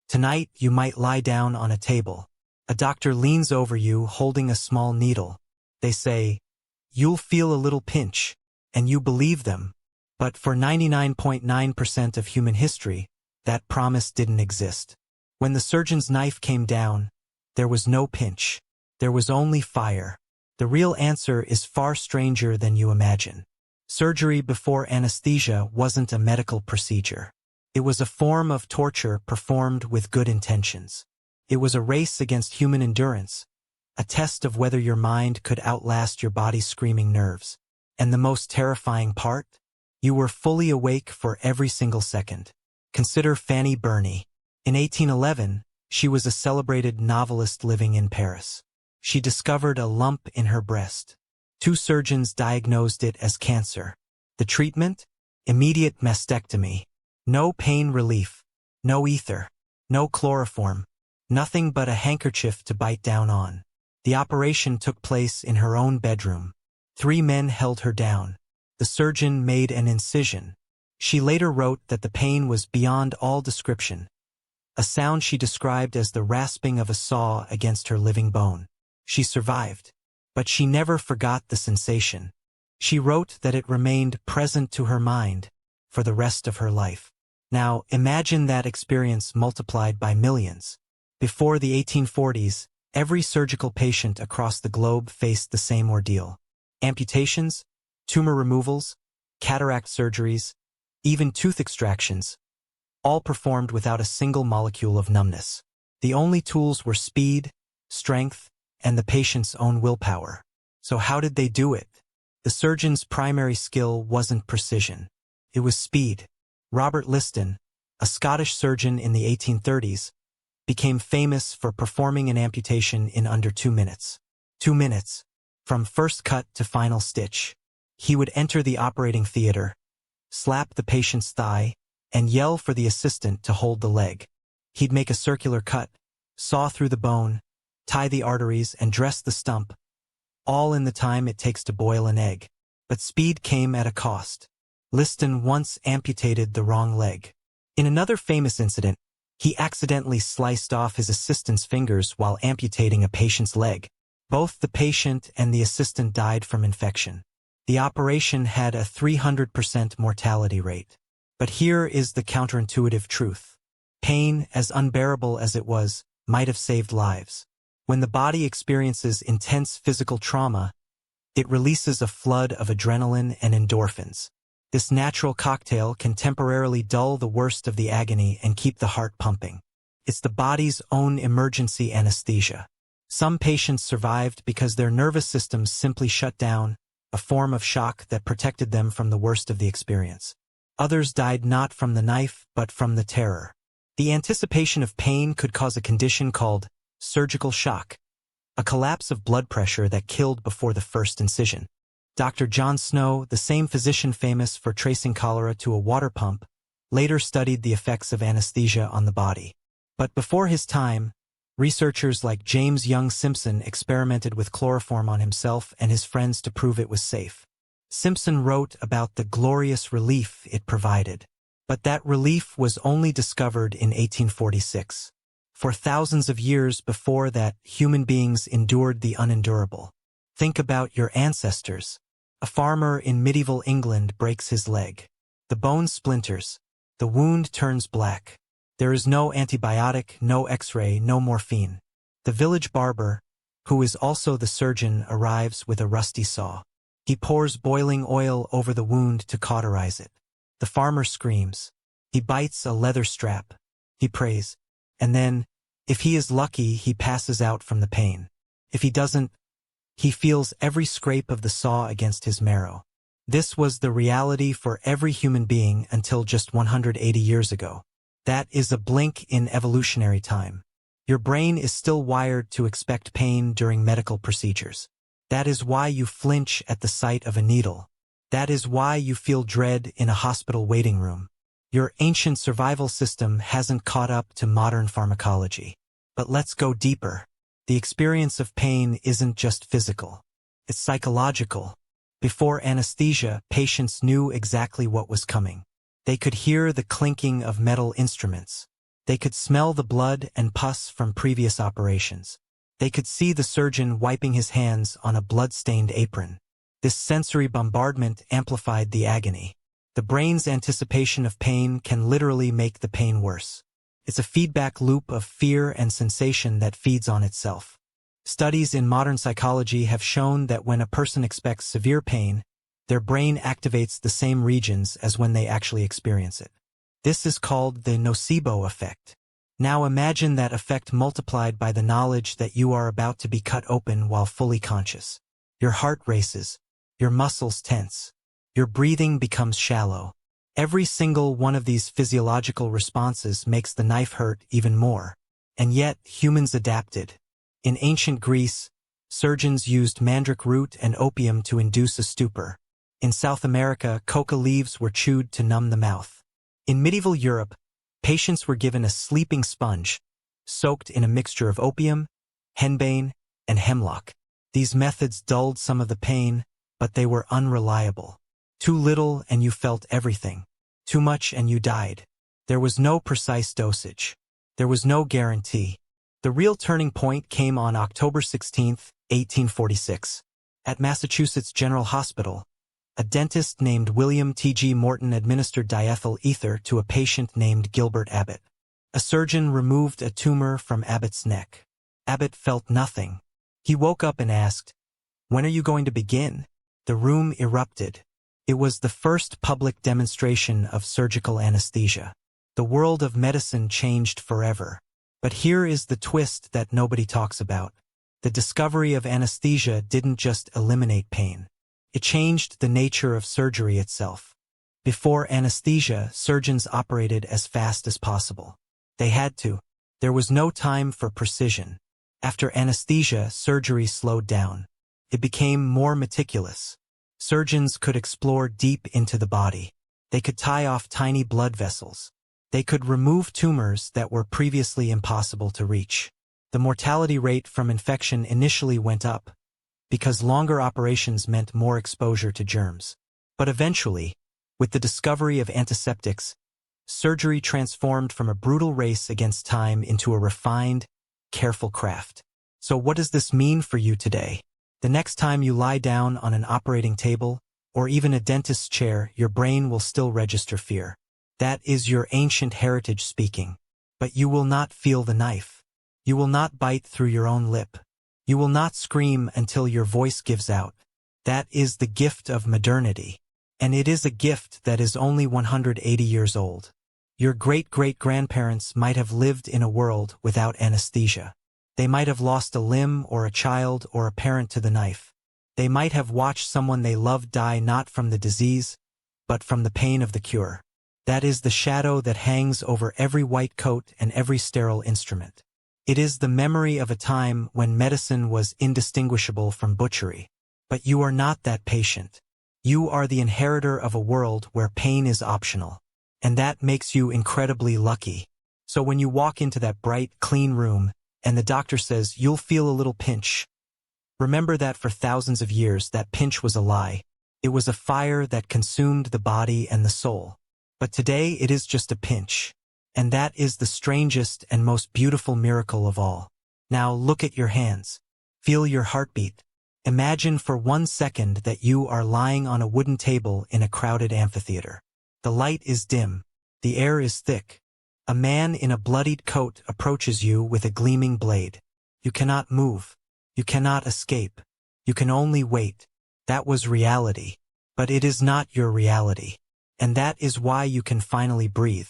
Tonight, you might lie down on a table. A doctor leans over you holding a small needle. They say, "You'll feel a little pinch," and you believe them. But for 99.9% of human history, that promise didn't exist. When the surgeon's knife came down, there was no pinch. There was only fire. The real answer is far stranger than you imagine. Surgery before anesthesia wasn't a medical procedure. It was a form of torture performed with good intentions. It was a race against human endurance, a test of whether your mind could outlast your body's screaming nerves. And the most terrifying part? You were fully awake for every single second. Consider Fanny Burney. In 1811, she was a celebrated novelist living in Paris. She discovered a lump in her breast. 2 surgeons diagnosed it as cancer. The treatment? Immediate mastectomy. No pain relief. No ether. No chloroform. Nothing but a handkerchief to bite down on. The operation took place in her own bedroom. 3 men held her down. The surgeon made an incision. She later wrote that the pain was beyond all description. A sound she described as the rasping of a saw against her living bone. She survived. But she never forgot the sensation. She wrote that it remained present to her mind for the rest of her life. Now, imagine that experience multiplied by millions. Before the 1840s, every surgical patient across the globe faced the same ordeal. Amputations, tumor removals, cataract surgeries, even tooth extractions, all performed without a single molecule of numbness. The only tools were speed, strength, and the patient's own willpower. So how did they do it? The surgeon's primary skill wasn't precision. It was speed. Robert Liston, a Scottish surgeon in the 1830s, became famous for performing an amputation in under 2 minutes. 2 minutes, from first cut to final stitch. He would enter the operating theater, slap the patient's thigh, and yell for the assistant to hold the leg. He'd make a circular cut, saw through the bone, tie the arteries, and dress the stump, all in the time it takes to boil an egg. But speed came at a cost. Liston once amputated the wrong leg. In another famous incident, he accidentally sliced off his assistant's fingers while amputating a patient's leg. Both the patient and the assistant died from infection. The operation had a 300% mortality rate. But here is the counterintuitive truth. Pain, as unbearable as it was, might have saved lives. When the body experiences intense physical trauma, it releases a flood of adrenaline and endorphins. This natural cocktail can temporarily dull the worst of the agony and keep the heart pumping. It's the body's own emergency anesthesia. Some patients survived because their nervous systems simply shut down, a form of shock that protected them from the worst of the experience. Others died not from the knife, but from the terror. The anticipation of pain could cause a condition called surgical shock, a collapse of blood pressure that killed before the first incision. Dr. John Snow, the same physician famous for tracing cholera to a water pump, later studied the effects of anesthesia on the body. But before his time, researchers like James Young Simpson experimented with chloroform on himself and his friends to prove it was safe. Simpson wrote about the glorious relief it provided. But that relief was only discovered in 1846. For thousands of years before that, human beings endured the unendurable. Think about your ancestors. A farmer in medieval England breaks his leg. The bone splinters. The wound turns black. There is no antibiotic, no X-ray, no morphine. The village barber, who is also the surgeon, arrives with a rusty saw. He pours boiling oil over the wound to cauterize it. The farmer screams. He bites a leather strap. He prays. And then, if he is lucky, he passes out from the pain. If he doesn't, he feels every scrape of the saw against his marrow. This was the reality for every human being until just 180 years ago. That is a blink in evolutionary time. Your brain is still wired to expect pain during medical procedures. That is why you flinch at the sight of a needle. That is why you feel dread in a hospital waiting room. Your ancient survival system hasn't caught up to modern pharmacology. But let's go deeper. The experience of pain isn't just physical. It's psychological. Before anesthesia, patients knew exactly what was coming. They could hear the clinking of metal instruments. They could smell the blood and pus from previous operations. They could see the surgeon wiping his hands on a blood-stained apron. This sensory bombardment amplified the agony. The brain's anticipation of pain can literally make the pain worse. It's a feedback loop of fear and sensation that feeds on itself. Studies in modern psychology have shown that when a person expects severe pain, their brain activates the same regions as when they actually experience it. This is called the nocebo effect. Now imagine that effect multiplied by the knowledge that you are about to be cut open while fully conscious. Your heart races, your muscles tense, your breathing becomes shallow. Every single one of these physiological responses makes the knife hurt even more. And yet, humans adapted. In ancient Greece, surgeons used mandrake root and opium to induce a stupor. In South America, coca leaves were chewed to numb the mouth. In medieval Europe, patients were given a sleeping sponge, soaked in a mixture of opium, henbane, and hemlock. These methods dulled some of the pain, but they were unreliable. Too little and you felt everything. Too much and you died. There was no precise dosage. There was no guarantee. The real turning point came on October 16, 1846. At Massachusetts General Hospital, a dentist named William T.G. Morton administered diethyl ether to a patient named Gilbert Abbott. A surgeon removed a tumor from Abbott's neck. Abbott felt nothing. He woke up and asked, "When are you going to begin?" The room erupted. It was the first public demonstration of surgical anesthesia. The world of medicine changed forever. But here is the twist that nobody talks about. The discovery of anesthesia didn't just eliminate pain. It changed the nature of surgery itself. Before anesthesia, surgeons operated as fast as possible. They had to. There was no time for precision. After anesthesia, surgery slowed down. It became more meticulous. Surgeons could explore deep into the body. They could tie off tiny blood vessels. They could remove tumors that were previously impossible to reach. The mortality rate from infection initially went up, because longer operations meant more exposure to germs. But eventually, with the discovery of antiseptics, surgery transformed from a brutal race against time into a refined, careful craft. So what does this mean for you today? The next time you lie down on an operating table, or even a dentist's chair, your brain will still register fear. That is your ancient heritage speaking. But you will not feel the knife. You will not bite through your own lip. You will not scream until your voice gives out. That is the gift of modernity. And it is a gift that is only 180 years old. Your great-great-grandparents might have lived in a world without anesthesia. They might have lost a limb or a child or a parent to the knife. They might have watched someone they loved die not from the disease, but from the pain of the cure. That is the shadow that hangs over every white coat and every sterile instrument. It is the memory of a time when medicine was indistinguishable from butchery. But you are not that patient. You are the inheritor of a world where pain is optional. And that makes you incredibly lucky. So when you walk into that bright, clean room, and the doctor says you'll feel a little pinch, remember that for thousands of years that pinch was a lie. It was a fire that consumed the body and the soul. But today it is just a pinch. And that is the strangest and most beautiful miracle of all. Now look at your hands. Feel your heartbeat. Imagine for 1 second that you are lying on a wooden table in a crowded amphitheater. The light is dim. The air is thick. A man in a bloodied coat approaches you with a gleaming blade. You cannot move. You cannot escape. You can only wait. That was reality. But it is not your reality. And that is why you can finally breathe.